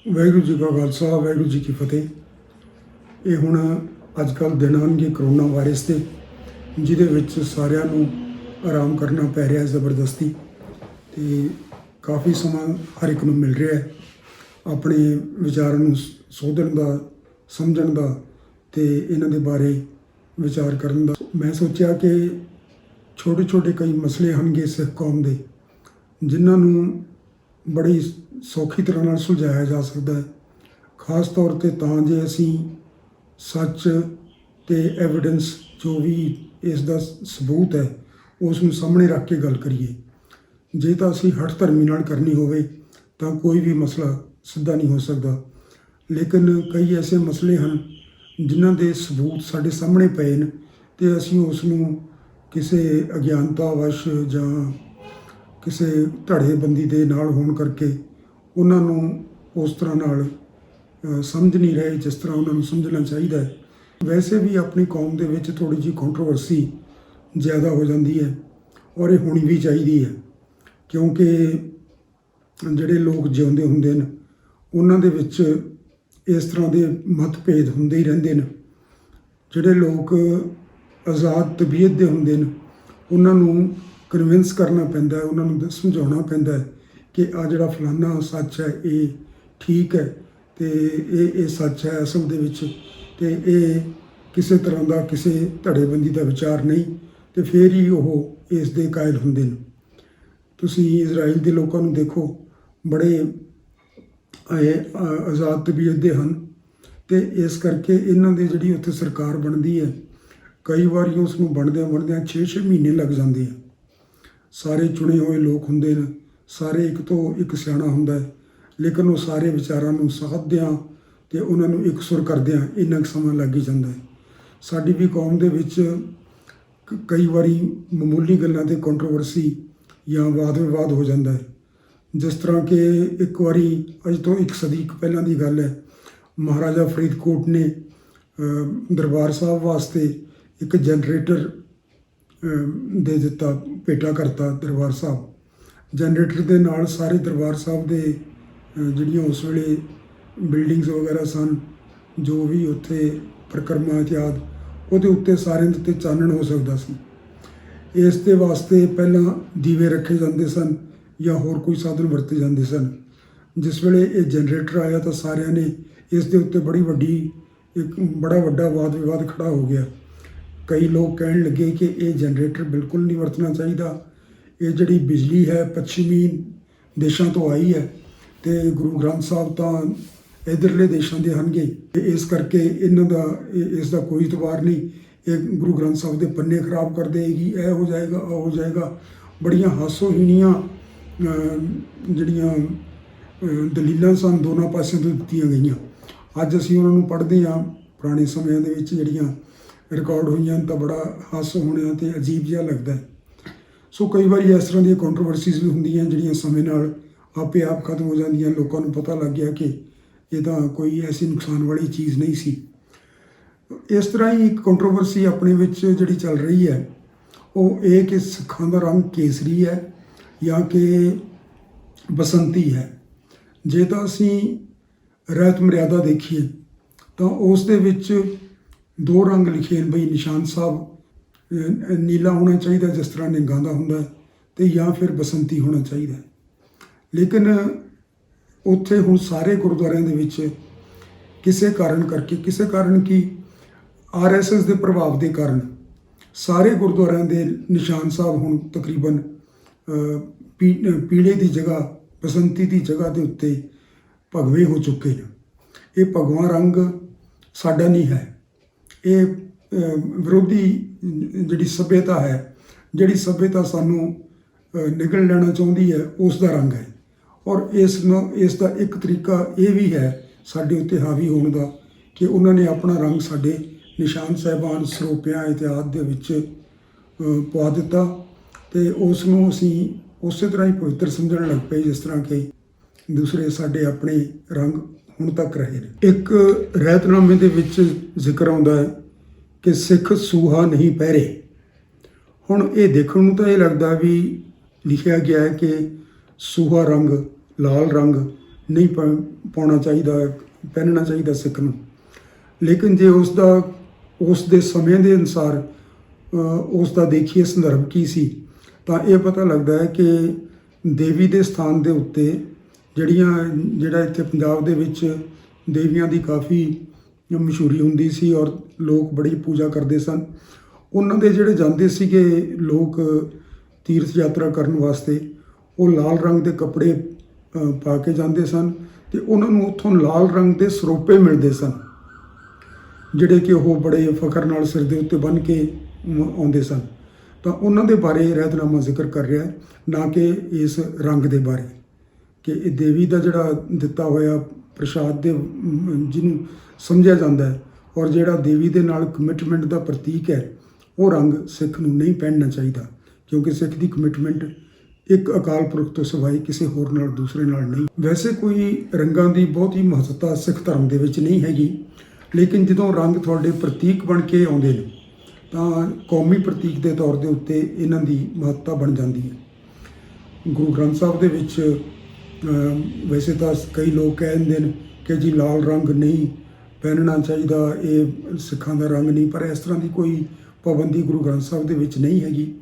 ਵਾਹਿਗੁਰੂ ਜੀ ਕਾ ਖਾਲਸਾ ਵਾਹਿਗੁਰੂ ਜੀ ਕੀ ਫਤਿਹ। ਇਹ ਹੁਣ ਅੱਜ ਕੱਲ੍ਹ ਦਿਨ ਆਉਣਗੇ ਕਰੋਨਾ ਵਾਇਰਸ ਦੇ, ਜਿਹਦੇ ਵਿੱਚ ਸਾਰਿਆਂ ਨੂੰ ਆਰਾਮ ਕਰਨਾ ਪੈ ਰਿਹਾ ਜ਼ਬਰਦਸਤੀ, ਤੇ ਕਾਫੀ ਸਮਾਂ ਹਰ ਇੱਕ ਨੂੰ ਮਿਲ ਰਿਹਾ ਹੈ ਆਪਣੇ ਵਿਚਾਰਾਂ ਨੂੰ ਸੋਧਣ ਦਾ, ਸਮਝਣ ਦਾ ਤੇ ਇਹਨਾਂ ਦੇ ਬਾਰੇ ਵਿਚਾਰ ਕਰਨ ਦਾ। ਮੈਂ ਸੋਚਿਆ ਕਿ ਛੋਟੇ ਛੋਟੇ ਕਈ ਮਸਲੇ ਹਨਗੇ ਸਿੱਖ ਕੌਮ ਦੇ, ਜਿਨ੍ਹਾਂ ਨੂੰ ਬੜੀ ਸੌਖੀ ਤਰ੍ਹਾਂ ਨਾਲ ਸੁਲਝਾਇਆ ਜਾ ਸਕਦਾ ਹੈ, ਖਾਸ ਤੌਰ 'ਤੇ ਤਾਂ ਜੇ ਅਸੀਂ ਸੱਚ ਤੇ ਐਵੀਡੈਂਸ ਜੋ ਵੀ ਇਸ ਦਾ ਸਬੂਤ ਹੈ ਉਸ ਨੂੰ ਸਾਹਮਣੇ ਰੱਖ ਕੇ ਗੱਲ ਕਰੀਏ। ਜੇ ਤਾਂ ਅਸੀਂ ਹਠ ਧਰਮੀ ਨਾਲ ਕਰਨੀ ਹੋਵੇ ਤਾਂ ਕੋਈ ਵੀ ਮਸਲਾ ਸਿੱਧਾ ਨਹੀਂ ਹੋ ਸਕਦਾ, ਲੇਕਿਨ ਕਈ ਐਸੇ ਮਸਲੇ ਹਨ ਜਿਨ੍ਹਾਂ ਦੇ ਸਬੂਤ ਸਾਡੇ ਸਾਹਮਣੇ ਪਏ ਨੇ ਤੇ ਅਸੀਂ ਉਸ ਨੂੰ ਕਿਸੇ ਅਗਿਆਨਤਾਵਸ਼ ਜਾਂ ਕਿਸੇ ਧੜੇਬੰਦੀ ਦੇ ਨਾਲ ਹੋਣ ਕਰਕੇ ਉਹਨਾਂ ਨੂੰ ਉਸ ਤਰ੍ਹਾਂ ਨਾਲ ਸਮਝ ਨਹੀਂ ਰਹੇ ਜਿਸ ਤਰ੍ਹਾਂ ਉਹਨਾਂ ਨੂੰ ਸਮਝਣਾ ਚਾਹੀਦਾ ਹੈ। ਵੈਸੇ ਵੀ ਆਪਣੀ ਕੌਮ ਦੇ ਵਿੱਚ ਥੋੜ੍ਹੀ ਜਿਹੀ ਕੰਟਰੋਵਰਸੀ ਜ਼ਿਆਦਾ ਹੋ ਜਾਂਦੀ ਹੈ, ਔਰ ਇਹ ਹੋਣੀ ਵੀ ਚਾਹੀਦੀ ਹੈ, ਕਿਉਂਕਿ ਜਿਹੜੇ ਲੋਕ ਜਿਉਂਦੇ ਹੁੰਦੇ ਨੇ ਉਹਨਾਂ ਦੇ ਵਿੱਚ ਇਸ ਤਰ੍ਹਾਂ ਦੇ ਮਤਭੇਦ ਹੁੰਦੇ ਹੀ ਰਹਿੰਦੇ ਨੇ। ਜਿਹੜੇ ਲੋਕ ਆਜ਼ਾਦ ਤਬੀਅਤ ਦੇ ਹੁੰਦੇ ਨੇ ਉਹਨਾਂ ਨੂੰ ਕਨਵਿੰਸ ਕਰਨਾ ਪੈਂਦਾ ਹੈ, ਉਹਨਾਂ ਨੂੰ ਸਮਝਾਉਣਾ ਪੈਂਦਾ ਹੈ ਕਿ ਆ ਜਿਹੜਾ ਫਲਾਨਾ ਸੱਚ ਹੈ ਇਹ ਠੀਕ ਹੈ ਤੇ ਇਹ ਸੱਚ ਹੈ ਅਸਲ ਦੇ ਵਿੱਚ, ਤੇ ਇਹ ਕਿਸੇ ਤਰ੍ਹਾਂ ਦਾ ਕਿਸੇ ਧੜੇਬੰਦੀ ਦਾ ਵਿਚਾਰ ਨਹੀਂ, ਤੇ ਫਿਰ ਹੀ ਉਹ ਇਸ ਦੇ ਕਾਇਲ ਹੁੰਦੇ ਨੇ। ਤੁਸੀਂ ਇਜ਼ਰਾਈਲ ਦੇ ਲੋਕਾਂ ਨੂੰ ਦੇਖੋ, ਬੜੇ ਆਜ਼ਾਦ ਤਬੀਅਤ ਦੇ ਹਨ ਤੇ ਇਸ ਕਰਕੇ ਇਹਨਾਂ ਦੀ ਜਿਹੜੀ ਉੱਥੇ ਸਰਕਾਰ ਬਣਦੀ ਹੈ, ਕਈ ਵਾਰੀ ਉਸ ਨੂੰ ਬਣਦਿਆਂ 6-6 ਮਹੀਨੇ ਲੱਗ ਜਾਂਦੇ ਆ। ਸਾਰੇ ਚੁਣੇ ਹੋਏ ਲੋਕ ਹੁੰਦੇ ਨੇ, ਸਾਰੇ ਇੱਕ ਤੋਂ ਇੱਕ ਸਿਆਣਾ ਹੁੰਦਾ ਹੈ, ਲੇਕਿਨ ਉਹ ਸਾਰੇ ਵਿਚਾਰਾਂ ਨੂੰ ਸਾਧਦਿਆਂ ਤੇ ਉਹਨਾਂ ਨੂੰ ਇਕਸੁਰ ਕਰਦਿਆਂ ਇੰਨਾ ਕੁ ਸਮਾਂ ਲੱਗ ਹੀ ਜਾਂਦਾ ਹੈ। ਸਾਡੀ ਵੀ ਕੌਮ ਦੇ ਵਿੱਚ ਕਈ ਵਾਰੀ ਮਾਮੂਲੀ ਗੱਲਾਂ 'ਤੇ ਕੰਟਰੋਵਰਸੀ ਜਾਂ ਵਾਦ ਵਿਵਾਦ ਹੋ ਜਾਂਦਾ ਹੈ। ਜਿਸ ਤਰ੍ਹਾਂ ਕਿ ਇੱਕ ਵਾਰੀ ਅੱਜ ਤੋਂ 1 ਸਦੀ ਪਹਿਲਾਂ ਦੀ ਗੱਲ ਹੈ, ਮਹਾਰਾਜਾ ਫਰੀਦਕੋਟ ਨੇ ਦਰਬਾਰ ਸਾਹਿਬ ਵਾਸਤੇ ਇੱਕ ਜਨਰੇਟਰ ਦੇ ਦਿੱਤਾ, ਭੇਟਾ ਕਰਤਾ ਦਰਬਾਰ ਸਾਹਿਬ। ਜਨਰੇਟਰ ਦੇ ਨਾਲ ਸਾਰੇ ਦਰਬਾਰ ਸਾਹਿਬ ਦੇ ਜਿਹੜੀਆਂ ਉਸ ਵੇਲੇ ਬਿਲਡਿੰਗਸ ਵਗੈਰਾ ਸਨ, ਜੋ ਵੀ ਉੱਥੇ ਪਰਿਕਰਮਾ ਇਤਿਆਦਿ, ਉਹਦੇ ਉੱਤੇ ਸਾਰਿਆਂ ਦੇ ਉੱਤੇ ਚਾਨਣ ਹੋ ਸਕਦਾ ਸੀ। ਇਸ ਦੇ ਵਾਸਤੇ ਪਹਿਲਾਂ ਦੀਵੇ ਰੱਖੇ ਜਾਂਦੇ ਸਨ ਜਾਂ ਹੋਰ ਕੋਈ ਸਾਧਨ ਵਰਤੇ ਜਾਂਦੇ ਸਨ। ਜਿਸ ਵੇਲੇ ਇਹ ਜਨਰੇਟਰ ਆਇਆ ਤਾਂ ਸਾਰਿਆਂ ਨੇ ਇਸ ਦੇ ਉੱਤੇ ਬੜਾ ਵੱਡਾ ਵਾਦ ਵਿਵਾਦ ਖੜਾ ਹੋ ਗਿਆ। ਕਈ ਲੋਕ ਕਹਿਣ ਲੱਗੇ ਕਿ ਇਹ ਜਨਰੇਟਰ ਬਿਲਕੁਲ ਨਹੀਂ ਵਰਤਣਾ ਚਾਹੀਦਾ, ਇਹ ਜਿਹੜੀ ਬਿਜਲੀ ਹੈ ਪੱਛਮੀ ਦੇਸ਼ਾਂ ਤੋਂ ਆਈ ਹੈ ਤੇ ਗੁਰੂ ਗ੍ਰੰਥ ਸਾਹਿਬ ਤਾਂ ਇੱਧਰਲੇ ਦੇਸ਼ਾਂ ਦੇ ਹਨਗੇ, ਤੇ ਇਸ ਕਰਕੇ ਇਸ ਦਾ ਕੋਈ ਇਤਬਾਰ ਨਹੀਂ, ਇਹ ਗੁਰੂ ਗ੍ਰੰਥ ਸਾਹਿਬ ਦੇ ਪੰਨੇ ਖਰਾਬ ਕਰ ਦੇਗੀ, ਇਹ ਹੋ ਜਾਏਗਾ ਉਹ ਹੋ ਜਾਏਗਾ। ਬੜੀਆਂ ਹਾਸੋਹੀਣੀਆਂ ਜਿਹੜੀਆਂ ਦਲੀਲਾਂ ਸਨ ਦੋਨਾਂ ਪਾਸਿਆਂ ਤੋਂ ਦਿੱਤੀਆਂ ਗਈਆਂ। ਅੱਜ ਅਸੀਂ ਉਹਨਾਂ ਨੂੰ ਪੜ੍ਹਦੇ ਹਾਂ, ਪੁਰਾਣੇ ਸਮਿਆਂ ਦੇ ਵਿੱਚ ਜਿਹੜੀਆਂ ਰਿਕਾਰਡ ਹੋਈਆਂ ਤਾਂ ਬੜਾ ਹਾਸੋ ਹੋਣਾ ਅਤੇ ਅਜੀਬ ਜਿਹਾ ਲੱਗਦਾ ਹੈ। ਸੋ ਕਈ ਵਾਰੀ ਇਸ ਤਰ੍ਹਾਂ ਦੀਆਂ ਕੰਟਰੋਵਰਸੀਜ਼ ਵੀ ਹੁੰਦੀਆਂ ਜਿਹੜੀਆਂ ਸਮੇਂ ਨਾਲ ਆਪੇ ਆਪ ਖਤਮ ਹੋ ਜਾਂਦੀਆਂ। ਲੋਕਾਂ ਨੂੰ ਪਤਾ ਲੱਗ ਗਿਆ ਕਿ ਇਹ ਤਾਂ ਕੋਈ ਐਸੀ ਨੁਕਸਾਨ ਵਾਲੀ ਚੀਜ਼ ਨਹੀਂ ਸੀ। ਇਸ ਤਰ੍ਹਾਂ ਹੀ ਇੱਕ ਕੰਟਰੋਵਰਸੀ ਆਪਣੇ ਵਿੱਚ ਜਿਹੜੀ ਚੱਲ ਰਹੀ ਹੈ ਉਹ ਇਹ ਕਿ ਸਿੱਖਾਂ ਦਾ ਰੰਗ ਕੇਸਰੀ ਹੈ ਜਾਂ ਕਿ ਬਸੰਤੀ ਹੈ। ਜੇ ਤਾਂ ਅਸੀਂ ਰਹਿਤ ਮਰਿਆਦਾ ਦੇਖੀਏ ਤਾਂ ਉਸ ਦੇ ਵਿੱਚ 2 ਰੰਗ ਲਿਖੇ ਨੇ ਬਈ, ਨਿਸ਼ਾਨ ਸਾਹਿਬ ਨੀਲਾ ਹੋਣਾ ਚਾਹੀਦਾ ਜਿਸ ਤਰ੍ਹਾਂ ਨਿੰਗਾਂ ਦਾ ਹੁੰਦਾ, ਤੇ ਜਾਂ ਫਿਰ ਬਸੰਤੀ ਹੋਣਾ ਚਾਹੀਦਾ। ਲੇਕਿਨ ਉੱਥੇ ਹੁਣ ਸਾਰੇ ਗੁਰਦੁਆਰਿਆਂ ਦੇ ਵਿੱਚ ਕਿਸੇ ਕਾਰਨ ਕੀ RSS ਦੇ ਪ੍ਰਭਾਵ ਦੇ ਕਾਰਨ ਸਾਰੇ ਗੁਰਦੁਆਰਿਆਂ ਦੇ ਨਿਸ਼ਾਨ ਸਾਹਿਬ ਹੁਣ ਤਕਰੀਬਨ ਪੀਲੇ ਦੀ ਜਗ੍ਹਾ ਬਸੰਤੀ ਦੀ ਜਗ੍ਹਾ ਦੇ ਉੱਤੇ ਭਗਵੇ ਹੋ ਚੁੱਕੇ ਨੇ। ਇਹ ਭਗਵਾਂ ਰੰਗ ਸਾਡਾ ਨਹੀਂ ਹੈ, ਇਹ ਵਿਰੋਧੀ ਜਿਹੜੀ ਸੱਭਿਅਤਾ ਹੈ, ਜਿਹੜੀ ਸੱਭਿਅਤਾ ਸਾਨੂੰ ਨਿਗਲ ਲੈਣਾ ਚਾਹੁੰਦੀ ਹੈ, ਉਸ ਦਾ ਰੰਗ ਹੈ। ਔਰ ਇਸ ਦਾ ਇੱਕ ਤਰੀਕਾ ਇਹ ਵੀ ਹੈ ਸਾਡੇ ਉੱਤੇ ਹਾਵੀ ਹੋਣ ਦਾ ਕਿ ਉਹਨਾਂ ਨੇ ਆਪਣਾ ਰੰਗ ਸਾਡੇ ਨਿਸ਼ਾਨ ਸਾਹਿਬਾਨ, ਸਰੋਪਿਆਂ ਇਤਿਆਦਿ ਦੇ ਵਿੱਚ ਪਵਾ ਦਿੱਤਾ, ਤੇ ਉਸ ਨੂੰ ਅਸੀਂ ਉਸੇ ਤਰ੍ਹਾਂ ਹੀ ਪਵਿੱਤਰ ਸਮਝਣ ਲੱਗ ਪਏ ਜਿਸ ਤਰ੍ਹਾਂ ਕਿ ਦੂਸਰੇ ਸਾਡੇ ਆਪਣੇ ਰੰਗ ਹੁਣ ਤੱਕ ਰਹੇ ਨੇ। ਇੱਕ ਰਹਿਤਨਾਮੇ ਦੇ ਵਿੱਚ ਜ਼ਿਕਰ ਆਉਂਦਾ ਹੈ ਕਿ ਸਿੱਖ ਸੂਹਾ ਨਹੀਂ ਪਹਿਰੇ। ਹੁਣ ਇਹ ਦੇਖਣ ਨੂੰ ਤਾਂ ਇਹ ਲੱਗਦਾ ਵੀ ਲਿਖਿਆ ਗਿਆ ਹੈ ਕਿ ਸੂਹਾ ਰੰਗ, ਲਾਲ ਰੰਗ ਨਹੀਂ ਪਾਉਣਾ ਚਾਹੀਦਾ, ਪਹਿਨਣਾ ਚਾਹੀਦਾ ਸਿੱਖ ਨੂੰ। ਲੇਕਿਨ ਜੇ ਉਸ ਦੇ ਸਮੇਂ ਦੇ ਅਨੁਸਾਰ ਉਸ ਦਾ ਦੇਖੀਏ ਸੰਦਰਭ ਕੀ ਸੀ, ਤਾਂ ਇਹ ਪਤਾ ਲੱਗਦਾ ਹੈ ਕਿ ਦੇਵੀ ਦੇ ਸਥਾਨ ਦੇ ਉੱਤੇ ਜਿਹੜਾ ਇੱਥੇ ਪੰਜਾਬ ਦੇ ਵਿੱਚ ਦੇਵੀਆਂ ਦੀ ਕਾਫੀ ਮਸ਼ਹੂਰੀ ਹੁੰਦੀ ਸੀ ਔਰ ਲੋਕ ਬੜੀ ਪੂਜਾ ਕਰਦੇ ਸਨ। ਉਹਨਾਂ ਦੇ ਜਿਹੜੇ ਜਾਂਦੇ ਸੀਗੇ ਲੋਕ ਤੀਰਥ ਯਾਤਰਾ ਕਰਨ ਵਾਸਤੇ, ਉਹ ਲਾਲ ਰੰਗ ਦੇ ਕੱਪੜੇ ਪਾ ਕੇ ਜਾਂਦੇ ਸਨ ਅਤੇ ਉਹਨਾਂ ਨੂੰ ਉੱਥੋਂ ਲਾਲ ਰੰਗ ਦੇ ਸਰੋਪੇ ਮਿਲਦੇ ਸਨ, ਜਿਹੜੇ ਕਿ ਉਹ ਬੜੇ ਫਖਰ ਨਾਲ ਸਿਰ ਦੇ ਉੱਤੇ ਬੰਨ੍ਹ ਕੇ ਆਉਂਦੇ ਸਨ। ਤਾਂ ਉਹਨਾਂ ਦੇ ਬਾਰੇ ਰਹਿਤਨਾਮਾ ਜ਼ਿਕਰ ਕਰ ਰਿਹਾ ਹੈ, ਨਾ ਕਿ ਇਸ ਰੰਗ ਦੇ ਬਾਰੇ, ਕਿ ਇਹ ਦੇਵੀ ਦਾ ਜਿਹੜਾ ਦਿੱਤਾ ਹੋਇਆ ਪ੍ਰਸ਼ਾਦ ਦੇ ਜਿਹਨੂੰ ਸਮਝਿਆ ਜਾਂਦਾ ਹੈ ਔਰ ਜਿਹੜਾ ਦੇਵੀ ਦੇ ਨਾਲ ਕਮਿਟਮੈਂਟ ਦਾ ਪ੍ਰਤੀਕ ਹੈ, ਉਹ ਰੰਗ ਸਿੱਖ ਨੂੰ ਨਹੀਂ ਪਹਿਨਣਾ ਚਾਹੀਦਾ, ਕਿਉਂਕਿ ਸਿੱਖ ਦੀ ਕਮਿਟਮੈਂਟ ਇੱਕ ਅਕਾਲ ਪੁਰਖ ਤੋਂ ਸਿਵਾਏ ਕਿਸੇ ਹੋਰ ਨਾਲ, ਦੂਸਰੇ ਨਾਲ ਨਹੀਂ। ਵੈਸੇ ਕੋਈ ਰੰਗਾਂ ਦੀ ਬਹੁਤੀ ਮਹੱਤਤਾ ਸਿੱਖ ਧਰਮ ਦੇ ਵਿੱਚ ਨਹੀਂ ਹੈਗੀ, ਲੇਕਿਨ ਜਦੋਂ ਰੰਗ ਤੁਹਾਡੇ ਪ੍ਰਤੀਕ ਬਣ ਕੇ ਆਉਂਦੇ ਨੇ ਤਾਂ ਕੌਮੀ ਪ੍ਰਤੀਕ ਦੇ ਤੌਰ ਦੇ ਉੱਤੇ ਇਹਨਾਂ ਦੀ ਮਹੱਤਤਾ ਬਣ ਜਾਂਦੀ ਹੈ। ਗੁਰੂ ਗ੍ਰੰਥ ਸਾਹਿਬ ਦੇ ਵਿੱਚ ਵੈਸੇ ਤਾਂ ਕਈ ਲੋਕ ਕਹਿ ਦਿੰਦੇ ਨੇ ਕਿ ਜੀ ਲਾਲ ਰੰਗ ਨਹੀਂ ਪਹਿਨਣਾ ਚਾਹੀਦਾ, ਇਹ ਸਿੱਖਾਂ ਦਾ ਰੰਗ ਨਹੀਂ, ਪਰ ਇਸ ਤਰ੍ਹਾਂ ਦੀ ਕੋਈ ਪਾਬੰਦੀ ਗੁਰੂ ਗ੍ਰੰਥ ਸਾਹਿਬ ਦੇ ਵਿੱਚ ਨਹੀਂ ਹੈਗੀ।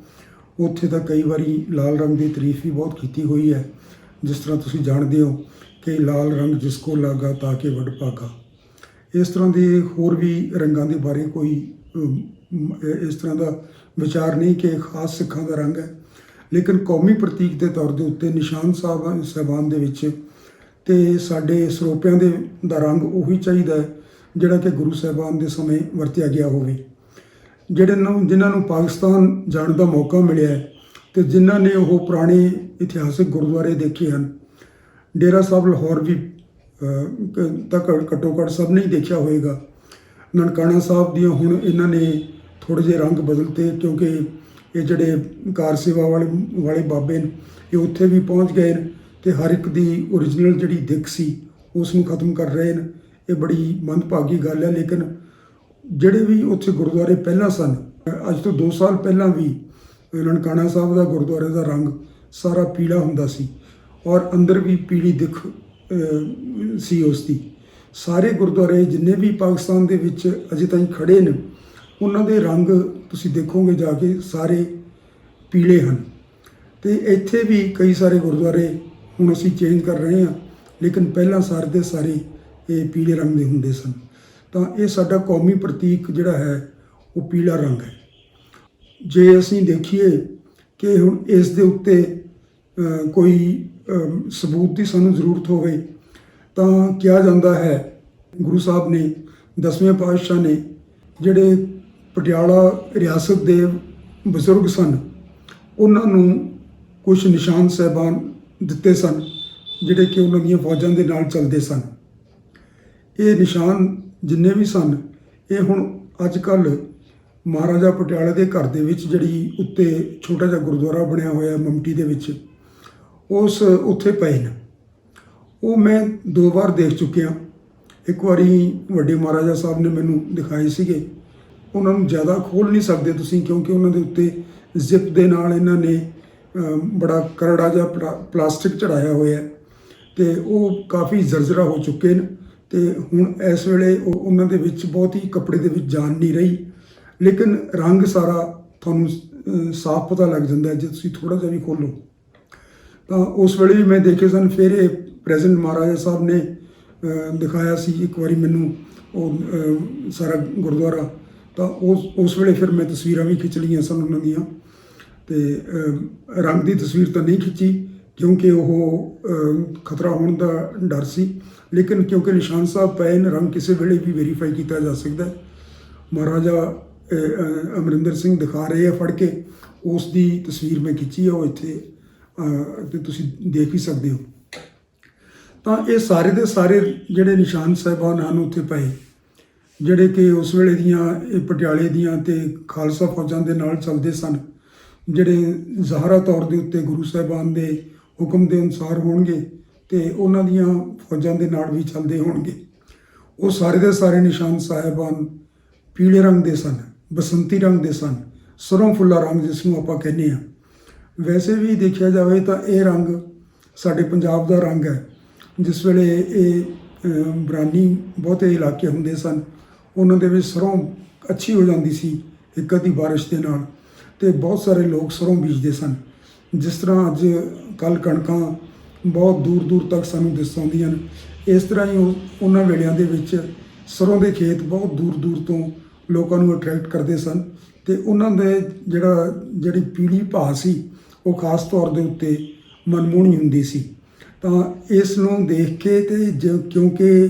ਉੱਥੇ ਤਾਂ ਕਈ ਵਾਰੀ ਲਾਲ ਰੰਗ ਦੀ ਤਾਰੀਫ ਵੀ ਬਹੁਤ ਕੀਤੀ ਹੋਈ ਹੈ, ਜਿਸ ਤਰ੍ਹਾਂ ਤੁਸੀਂ ਜਾਣਦੇ ਹੋ ਕਿ ਲਾਲ ਰੰਗ ਜਿਸ ਕੋ ਲਾਗਾ ਤਾਂ ਕਿ ਵਡ ਭਾਗਾ। ਇਸ ਤਰ੍ਹਾਂ ਦੇ ਹੋਰ ਵੀ ਰੰਗਾਂ ਦੇ ਬਾਰੇ ਕੋਈ ਇਸ ਤਰ੍ਹਾਂ ਦਾ ਵਿਚਾਰ ਨਹੀਂ ਕਿ ਖਾਸ ਸਿੱਖਾਂ ਦਾ ਰੰਗ ਹੈ, ਲੇਕਿਨ ਕੌਮੀ ਪ੍ਰਤੀਕ ਦੇ ਤੌਰ ਦੇ ਉੱਤੇ ਨਿਸ਼ਾਨ ਸਾਹਿਬਾਨ ਦੇ ਵਿੱਚ ਅਤੇ ਸਾਡੇ ਸਰੋਪਿਆਂ ਦਾ ਰੰਗ ਉਹੀ ਚਾਹੀਦਾ ਹੈ ਜਿਹੜਾ ਕਿ ਗੁਰੂ ਸਾਹਿਬਾਨ ਦੇ ਸਮੇਂ ਵਰਤਿਆ ਗਿਆ ਹੋਵੇ। ਜਿਨ੍ਹਾਂ ਨੂੰ ਪਾਕਿਸਤਾਨ ਜਾਣ ਦਾ ਮੌਕਾ ਮਿਲਿਆ ਹੈ ਅਤੇ ਜਿਨ੍ਹਾਂ ਨੇ ਉਹ ਪੁਰਾਣੇ ਇਤਿਹਾਸਿਕ ਗੁਰਦੁਆਰੇ ਦੇਖੇ ਹਨ, ਡੇਰਾ ਸਾਹਿਬ ਲਾਹੌਰ ਵੀ ਤਾਂ ਘੱਟੋ ਘੱਟ ਸਭ ਨੇ ਹੀ ਦੇਖਿਆ ਹੋਵੇਗਾ। ਨਨਕਾਣਾ ਸਾਹਿਬ ਦੀਆਂ ਹੁਣ ਇਹਨਾਂ ਨੇ ਥੋੜ੍ਹੇ ਜਿਹੇ ਰੰਗ ਬਦਲਤੇ, ਕਿਉਂਕਿ ਇਹ ਜਿਹੜੇ ਕਾਰ ਸੇਵਾ ਵਾਲੇ ਬਾਬੇ ਨੇ ਇਹ ਉੱਥੇ ਵੀ ਪਹੁੰਚ ਗਏ ਨੇ ਅਤੇ ਹਰ ਇੱਕ ਦੀ ਓਰੀਜਨਲ ਜਿਹੜੀ ਦਿੱਖ ਸੀ ਉਸ ਨੂੰ ਖਤਮ ਕਰ ਰਹੇ ਨੇ। ਇਹ ਬੜੀ ਮੰਦਭਾਗੀ ਗੱਲ ਹੈ, ਲੇਕਿਨ ਜਿਹੜੇ ਵੀ ਉੱਥੇ ਗੁਰਦੁਆਰੇ ਪਹਿਲਾਂ ਸਨ, ਅੱਜ ਤੋਂ 2 ਸਾਲ ਪਹਿਲਾਂ ਵੀ ਨਨਕਾਣਾ ਸਾਹਿਬ ਦਾ ਗੁਰਦੁਆਰੇ ਦਾ ਰੰਗ ਸਾਰਾ ਪੀਲਾ ਹੁੰਦਾ ਸੀ ਔਰ ਅੰਦਰ ਵੀ ਪੀਲੀ ਦਿੱਖ ਸੀ ਉਸ ਦੀ। ਸਾਰੇ ਗੁਰਦੁਆਰੇ ਜਿੰਨੇ ਵੀ ਪਾਕਿਸਤਾਨ ਦੇ ਵਿੱਚ ਅਜੇ ਤਾਈਂ ਖੜ੍ਹੇ ਨੇ, ਉਹਨਾਂ ਦੇ ਰੰਗ ਤੁਸੀਂ ਦੇਖੋਗੇ ਜਾ ਕੇ ਸਾਰੇ ਪੀਲੇ ਹਨ। ਅਤੇ ਇੱਥੇ ਵੀ ਕਈ ਸਾਰੇ ਗੁਰਦੁਆਰੇ ਹੁਣ ਅਸੀਂ ਚੇਂਜ ਕਰ ਰਹੇ ਹਾਂ, ਲੇਕਿਨ ਪਹਿਲਾਂ ਸਾਰੇ ਦੇ ਸਾਰੇ ਇਹ ਪੀਲੇ ਰੰਗ ਦੇ ਹੁੰਦੇ ਸਨ। ਤਾਂ ਇਹ ਸਾਡਾ ਕੌਮੀ ਪ੍ਰਤੀਕ ਜਿਹੜਾ ਹੈ ਉਹ ਪੀਲਾ ਰੰਗ ਹੈ। ਜੇ ਅਸੀਂ ਦੇਖੀਏ ਕਿ ਹੁਣ ਇਸ ਦੇ ਉੱਤੇ ਕੋਈ ਸਬੂਤ ਦੀ ਸਾਨੂੰ ਜ਼ਰੂਰਤ ਹੋਵੇ ਤਾਂ ਕਿਹਾ ਜਾਂਦਾ ਹੈ ਗੁਰੂ ਸਾਹਿਬ ਨੇ, 10ਵੇਂ ਪਾਤਸ਼ਾਹ ਨੇ, ਜਿਹੜੇ ਪਟਿਆਲਾ ਰਿਆਸਤ ਦੇ ਬਜ਼ੁਰਗ ਸਨ, ਉਹਨਾਂ ਨੂੰ ਕੁਝ ਨਿਸ਼ਾਨ ਸਾਹਿਬਾਨ ਦਿੱਤੇ ਸਨ ਜਿਹੜੇ ਕਿ ਉਹਨਾਂ ਦੀਆਂ ਫੌਜਾਂ ਦੇ ਨਾਲ ਚੱਲਦੇ ਸਨ। ਇਹ ਨਿਸ਼ਾਨ ਜਿੰਨੇ ਵੀ ਸਨ, ਇਹ ਹੁਣ ਅੱਜ ਕੱਲ੍ਹ ਮਹਾਰਾਜਾ ਪਟਿਆਲਾ ਦੇ ਘਰ ਦੇ ਵਿੱਚ ਜਿਹੜੀ ਉੱਤੇ ਛੋਟਾ ਜਿਹਾ ਗੁਰਦੁਆਰਾ ਬਣਿਆ ਹੋਇਆ ਮਮਟੀ ਦੇ ਵਿੱਚ, ਉੱਥੇ ਪਏ ਨੇ। ਉਹ ਮੈਂ 2 ਵਾਰ ਦੇਖ ਚੁੱਕਿਆ। ਇੱਕ ਵਾਰੀ ਵੱਡੇ ਮਹਾਰਾਜਾ ਸਾਹਿਬ ਨੇ ਮੈਨੂੰ ਦਿਖਾਏ ਸੀਗੇ। ਉਹਨਾਂ ਨੂੰ ਜ਼ਿਆਦਾ ਖੋਲ੍ਹ ਨਹੀਂ ਸਕਦੇ ਤੁਸੀਂ, ਕਿਉਂਕਿ ਉਹਨਾਂ ਦੇ ਉੱਤੇ ਜ਼ਿਪ ਦੇ ਨਾਲ ਇਹਨਾਂ ਨੇ ਬੜਾ ਕਰੜਾ ਜਿਹਾ ਪਲਾਸਟਿਕ ਚੜਾਇਆ ਹੋਇਆ ਅਤੇ ਉਹ ਕਾਫੀ ਜ਼ਰਜ਼ਰਾ ਹੋ ਚੁੱਕੇ ਨੇ ਅਤੇ ਹੁਣ ਇਸ ਵੇਲੇ ਉਹਨਾਂ ਦੇ ਵਿੱਚ ਬਹੁਤੀ ਕੱਪੜੇ ਦੇ ਵਿੱਚ ਜਾਨ ਨਹੀਂ ਰਹੀ, ਲੇਕਿਨ ਰੰਗ ਸਾਰਾ ਤੁਹਾਨੂੰ ਸਾਫ਼ ਪਤਾ ਲੱਗ ਜਾਂਦਾ ਜੇ ਤੁਸੀਂ ਥੋੜ੍ਹਾ ਜਿਹਾ ਵੀ ਖੋਲ੍ਹੋ। ਤਾਂ ਉਸ ਵੇਲੇ ਵੀ ਮੈਂ ਦੇਖੇ ਸਨ। ਫਿਰ ਇਹ ਪ੍ਰੈਜ਼ੈਂਟ ਮਹਾਰਾਜਾ ਸਾਹਿਬ ਨੇ ਦਿਖਾਇਆ ਸੀ ਇੱਕ ਵਾਰੀ ਮੈਨੂੰ ਉਹ ਸਾਰਾ ਗੁਰਦੁਆਰਾ, ਤਾਂ ਉਸ ਵੇਲੇ ਫਿਰ ਮੈਂ ਤਸਵੀਰਾਂ ਵੀ ਖਿੱਚ ਲਈਆਂ ਸਨ ਉਹਨਾਂ ਦੀਆਂ। ਅਤੇ ਰੰਗ ਦੀ ਤਸਵੀਰ ਤਾਂ ਨਹੀਂ ਖਿੱਚੀ ਕਿਉਂਕਿ ਉਹ ਖਤਰਾ ਹੋਣ ਦਾ ਡਰ ਸੀ, ਲੇਕਿਨ ਕਿਉਂਕਿ ਨਿਸ਼ਾਨ ਸਾਹਿਬ ਪਏ ਨੇ, ਰੰਗ ਕਿਸੇ ਵੇਲੇ ਵੀ ਵੈਰੀਫਾਈ ਕੀਤਾ ਜਾ ਸਕਦਾ। ਮਹਾਰਾਜਾ ਅਮਰਿੰਦਰ ਸਿੰਘ ਦਿਖਾ ਰਹੇ ਆ ਫੜ ਕੇ, ਉਸ ਦੀ ਤਸਵੀਰ ਮੈਂ ਖਿੱਚੀ ਆ, ਉਹ ਇੱਥੇ ਅਤੇ ਤੁਸੀਂ ਦੇਖ ਵੀ ਸਕਦੇ ਹੋ। ਤਾਂ ਇਹ ਸਾਰੇ ਦੇ ਸਾਰੇ ਜਿਹੜੇ ਨਿਸ਼ਾਨ ਸਾਹਿਬਾਨ ਹਨ ਉੱਥੇ ਪਏ, ਜਿਹੜੇ ਕਿ ਉਸ ਵੇਲੇ ਦੀਆਂ ਪਟਿਆਲੇ ਦੀਆਂ ਅਤੇ ਖਾਲਸਾ ਫੌਜਾਂ ਦੇ ਨਾਲ ਚੱਲਦੇ ਸਨ, ਜਿਹੜੇ ਜ਼ਾਹਰਾ ਤੌਰ ਦੇ ਉੱਤੇ ਗੁਰੂ ਸਾਹਿਬਾਨ ਦੇ ਹੁਕਮ ਦੇ ਅਨੁਸਾਰ ਹੋਣਗੇ ਅਤੇ ਉਹਨਾਂ ਦੀਆਂ ਫੌਜਾਂ ਦੇ ਨਾਲ ਵੀ ਚੱਲਦੇ ਹੋਣਗੇ। ਉਹ ਸਾਰੇ ਦੇ ਸਾਰੇ ਨਿਸ਼ਾਨ ਸਾਹਿਬਾਨ ਪੀਲੇ ਰੰਗ ਦੇ ਸਨ, ਬਸੰਤੀ ਰੰਗ ਦੇ ਸਨ, ਸਰੋਂ ਫੁੱਲਾ ਰੰਗ ਜਿਸ ਨੂੰ ਆਪਾਂ ਕਹਿੰਦੇ ਹਾਂ। ਵੈਸੇ ਵੀ ਦੇਖਿਆ ਜਾਵੇ ਤਾਂ ਇਹ ਰੰਗ ਸਾਡੇ ਪੰਜਾਬ ਦਾ ਰੰਗ ਹੈ, ਜਿਸ ਵੇਲੇ ਇਹ ਬਰਾਨੀ ਬਹੁਤੇ ਇਲਾਕੇ ਹੁੰਦੇ ਸਨ, ਉਹਨਾਂ ਦੇ ਵਿੱਚ ਸਰੋਂ ਅੱਛੀ ਹੋ ਜਾਂਦੀ ਸੀ ਇੱਕ ਅੱਧੀ ਬਾਰਿਸ਼ ਦੇ ਨਾਲ, ਤੇ ਬਹੁਤ ਸਾਰੇ ਲੋਕ ਸਰੋਂ ਬੀਜਦੇ ਸਨ। ਜਿਸ ਤਰ੍ਹਾਂ ਅੱਜ ਕੱਲ੍ਹ ਕਣਕਾਂ ਬਹੁਤ ਦੂਰ ਦੂਰ ਤੱਕ ਸਾਨੂੰ ਦਿਸ ਆਉਂਦੀਆਂ ਹਨ, ਇਸ ਤਰ੍ਹਾਂ ਹੀ ਉਹਨਾਂ ਵੇਲਿਆਂ ਦੇ ਵਿੱਚ ਸਰੋਂ ਦੇ ਖੇਤ ਬਹੁਤ ਦੂਰ ਦੂਰ ਤੋਂ ਲੋਕਾਂ ਨੂੰ ਅਟਰੈਕਟ ਕਰਦੇ ਸਨ, ਤੇ ਉਹਨਾਂ ਦੇ ਜਿਹੜੀ ਪੀਲੀ ਭਾਅ ਸੀ ਉਹ ਖਾਸ ਤੌਰ ਦੇ ਉੱਤੇ ਮਨਮੋਹਣੀ ਹੁੰਦੀ ਸੀ। ਤਾਂ ਇਸ ਨੂੰ ਦੇਖ ਕੇ ਤੇ ਕਿਉਂਕਿ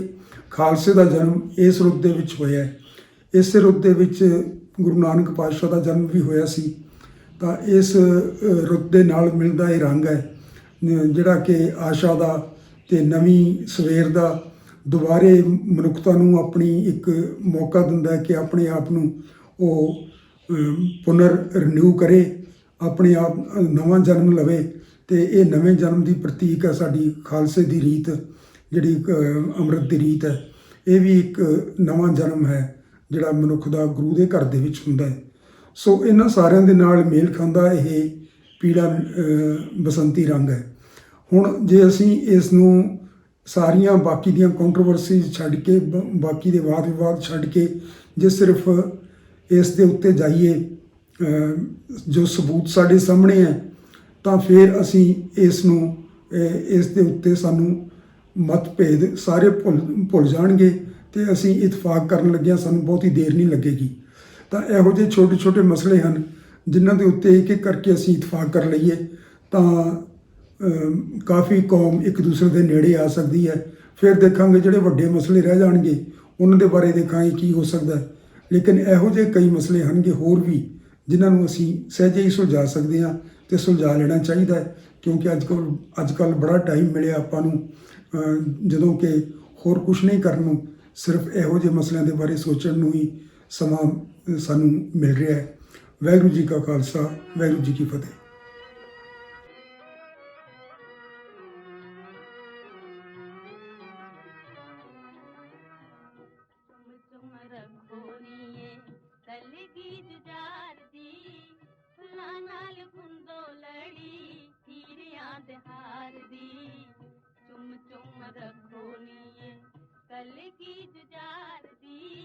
ਖਾਲਸੇ ਦਾ ਜਨਮ ਇਸ ਰੁੱਤ ਦੇ ਵਿੱਚ ਹੋਇਆ ਹੈ, ਇਸੇ ਰੁੱਤ ਦੇ ਵਿੱਚ ਗੁਰੂ ਨਾਨਕ ਪਾਤਸ਼ਾਹ ਦਾ ਜਨਮ ਵੀ ਹੋਇਆ ਸੀ, ਤਾਂ ਇਸ ਰੁੱਤ ਦੇ ਨਾਲ ਮਿਲਦਾ ਇਹ ਰੰਗ ਹੈ ਜਿਹੜਾ ਕਿ ਆਸ਼ਾ ਦਾ ਤੇ ਨਵੀਂ ਸਵੇਰ ਦਾ, ਦੁਬਾਰੇ ਮਨੁੱਖਤਾ ਨੂੰ ਆਪਣੀ ਇੱਕ ਮੌਕਾ ਦਿੰਦਾ ਹੈ ਕਿ ਆਪਣੇ ਆਪ ਨੂੰ ਉਹ ਪੁਨਰ ਰਿਨਿਊ ਕਰੇ, ਆਪਣੇ ਆਪ ਨਵਾਂ ਜਨਮ ਲਵੇ। ਤੇ ਇਹ ਨਵੇਂ ਜਨਮ ਦੀ ਪ੍ਰਤੀਕ ਹੈ ਸਾਡੀ ਖਾਲਸੇ ਦੀ ਰੀਤ, ਜਿਹੜੀ ਅੰਮ੍ਰਿਤ ਦੀ ਰੀਤ ਹੈ। ਇਹ ਵੀ ਇੱਕ ਨਵਾਂ ਜਨਮ ਹੈ ਜਿਹੜਾ ਮਨੁੱਖ ਦਾ ਗੁਰੂ ਦੇ ਘਰ ਦੇ ਵਿੱਚ ਹੁੰਦਾ ਹੈ। ਸੋ ਇਹਨਾਂ ਸਾਰਿਆਂ ਦੇ ਨਾਲ ਮੇਲ ਖਾਂਦਾ ਇਹ ਪੀਲਾ ਬਸੰਤੀ ਰੰਗ ਹੈ। ਹੁਣ ਜੇ ਅਸੀਂ ਇਸ ਨੂੰ ਸਾਰੀਆਂ ਬਾਕੀ ਦੀਆਂ ਕੰਟਰੋਵਰਸੀਜ਼ ਛੱਡ ਕੇ, ਬਾਕੀ ਦੇ ਵਾਦ ਵਿਵਾਦ ਛੱਡ ਕੇ, ਜੇ ਸਿਰਫ ਇਸ ਦੇ ਉੱਤੇ ਜਾਈਏ ਜੋ ਸਬੂਤ ਸਾਡੇ ਸਾਹਮਣੇ ਹੈ, ਤਾਂ ਫਿਰ ਅਸੀਂ ਇਸ ਦੇ ਉੱਤੇ ਸਾਨੂੰ ਮਤਭੇਦ ਸਾਰੇ ਭੁੱਲ ਜਾਣਗੇ ਤੇ ਅਸੀਂ ਇਤਫਾਕ ਕਰਨ ਲੱਗਿਆਂ ਸਾਨੂੰ ਬਹੁਤੀ ਦੇਰ ਨਹੀਂ ਲੱਗੇਗੀ। ਤਾਂ ਇਹੋ ਜਿਹੇ ਛੋਟੇ ਛੋਟੇ ਮਸਲੇ ਹਨ ਜਿਨ੍ਹਾਂ ਦੇ ਉੱਤੇ ਇੱਕ ਇੱਕ ਕਰਕੇ ਅਸੀਂ ਇਤਫਾਕ ਕਰ ਲਈਏ ਤਾਂ ਕਾਫੀ ਕੌਮ ਇੱਕ ਦੂਸਰੇ ਦੇ ਨੇੜੇ ਆ ਸਕਦੀ ਹੈ। ਫਿਰ ਦੇਖਾਂਗੇ ਜਿਹੜੇ ਵੱਡੇ ਮਸਲੇ ਰਹਿ ਜਾਣਗੇ ਉਹਨਾਂ ਦੇ ਬਾਰੇ ਦੇਖਾਂਗੇ ਕੀ ਹੋ ਸਕਦਾ ਹੈ। ਲੇਕਿਨ ਇਹੋ ਜਿਹੇ ਕਈ ਮਸਲੇ ਹਨਗੇ ਹੋਰ ਵੀ ਜਿਨ੍ਹਾਂ ਨੂੰ ਅਸੀਂ ਸਹਿਜੇ ਹੀ ਸੁਲਝਾ ਸਕਦੇ ਹਾਂ ਤੇ ਸੁਲਝਾ ਲੈਣਾ ਚਾਹੀਦਾ ਹੈ, ਕਿਉਂਕਿ ਅੱਜ ਕੱਲ੍ਹ ਬੜਾ ਟਾਈਮ ਮਿਲਿਆ ਆਪਾਂ ਨੂੰ, ਜਦੋਂ ਕਿ ਹੋਰ ਕੁਛ ਨਹੀਂ ਕਰਨ ਨੂੰ, ਸਿਰਫ ਇਹੋ ਜਿਹੇ ਮਸਲਿਆਂ ਦੇ ਬਾਰੇ ਸੋਚਣ ਨੂੰ ਹੀ ਸਮਾਂ ਸਾਨੂੰ ਮਿਲ ਰਿਹਾ ਹੈ। ਵਾਹਿਗੁਰੂ ਜੀ ਕਾ ਖਾਲਸਾ, ਵਾਹਿਗੁਰੂ ਜੀ ਕੀ ਫਤਿਹ। ਕਲਗੀ ਜੁਝਾਰ ਦੀ ਫੁੱਲਾਂ ਨਾਲ ਗੁੰਦੋ ਲੜੀ ਹੀਰਿਆਂ ਦੇ ਹਾਰ ਦੀ, ਚੁੰਮ ਚੁੰਮ ਰੱਖੋ ਨੀਏ ਕਲਗੀ ਜੁਝਾਰ ਦੀ।